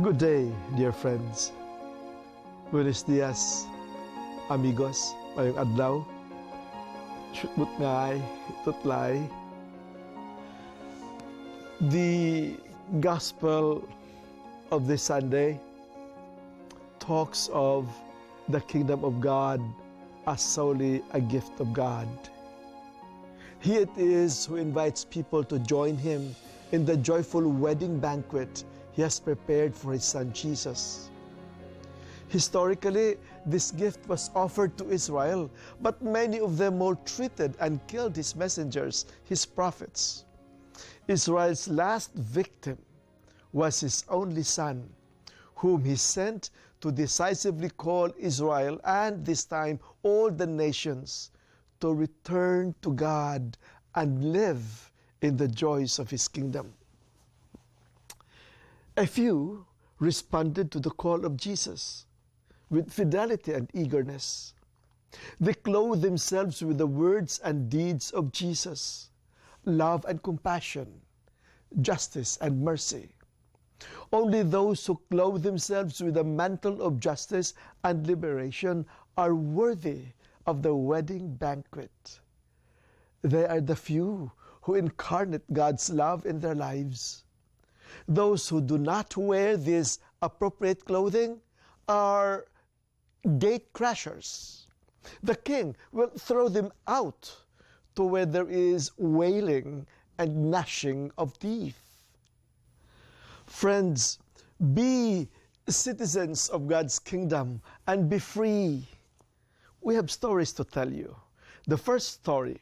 Good day, dear friends. Buenos dias, amigos. Mayong adlaw. Shutmut ngay, tutlay. The Gospel of this Sunday talks of the kingdom of God as solely a gift of God. He it is who invites people to join him in the joyful wedding banquet he has prepared for his son Jesus. Historically, this gift was offered to Israel, but many of them maltreated and killed his messengers, his prophets. Israel's last victim was his only son, whom he sent to decisively call Israel and this time all the nations to return to God and live in the joys of his kingdom. A few responded to the call of Jesus with fidelity and eagerness. They clothed themselves with the words and deeds of Jesus, love and compassion, justice and mercy. Only those who clothe themselves with the mantle of justice and liberation are worthy of the wedding banquet. They are the few who incarnate God's love in their lives. Those who do not wear this appropriate clothing are gate crashers. The king will throw them out to where there is wailing and gnashing of teeth. Friends, be citizens of God's kingdom and be free. We have stories to tell you. The first story,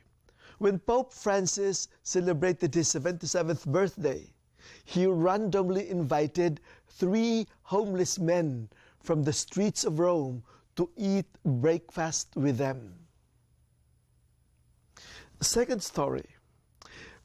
when Pope Francis celebrated his 77th birthday, he randomly invited 3 homeless men from the streets of Rome to eat breakfast with them. Second story,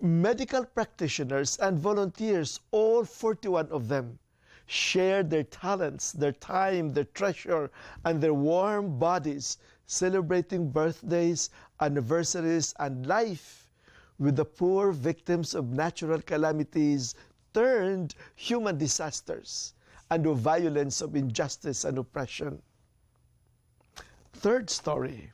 medical practitioners and volunteers, all 41 of them, shared their talents, their time, their treasure, and their warm bodies, celebrating birthdays, anniversaries, and life with the poor victims of natural calamities turned human disasters and the violence of injustice and oppression. Third story,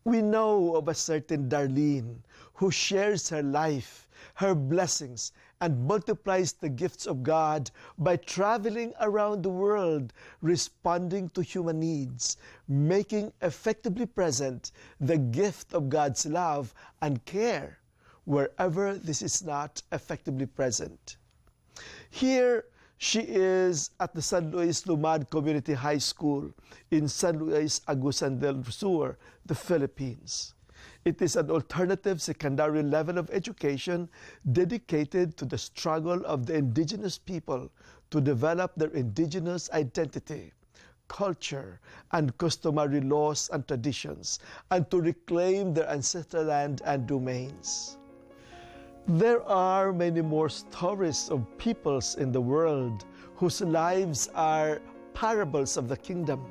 we know of a certain Darlene who shares her life, her blessings, and multiplies the gifts of God by traveling around the world, responding to human needs, making effectively present the gift of God's love and care wherever this is not effectively present. Here, she is at the San Luis Lumad Community High School in San Luis, Agusan del Sur, the Philippines. It is an alternative secondary level of education dedicated to the struggle of the indigenous people to develop their indigenous identity, culture, and customary laws and traditions, and to reclaim their ancestral land and domains. There are many more stories of peoples in the world whose lives are parables of the kingdom.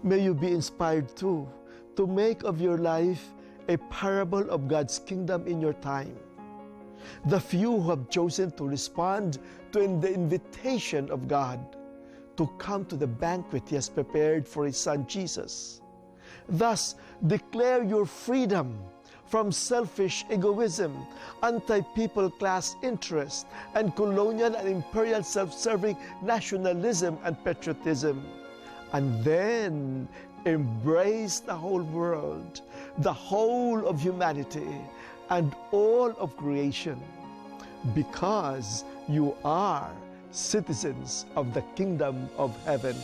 May you be inspired too to make of your life a parable of God's kingdom in your time. The few who have chosen to respond to the invitation of God to come to the banquet he has prepared for his son Jesus. Thus, declare your freedom from selfish egoism, anti-people class interest, and colonial and imperial self-serving nationalism and patriotism. And then embrace the whole world, the whole of humanity, and all of creation, because you are citizens of the kingdom of heaven.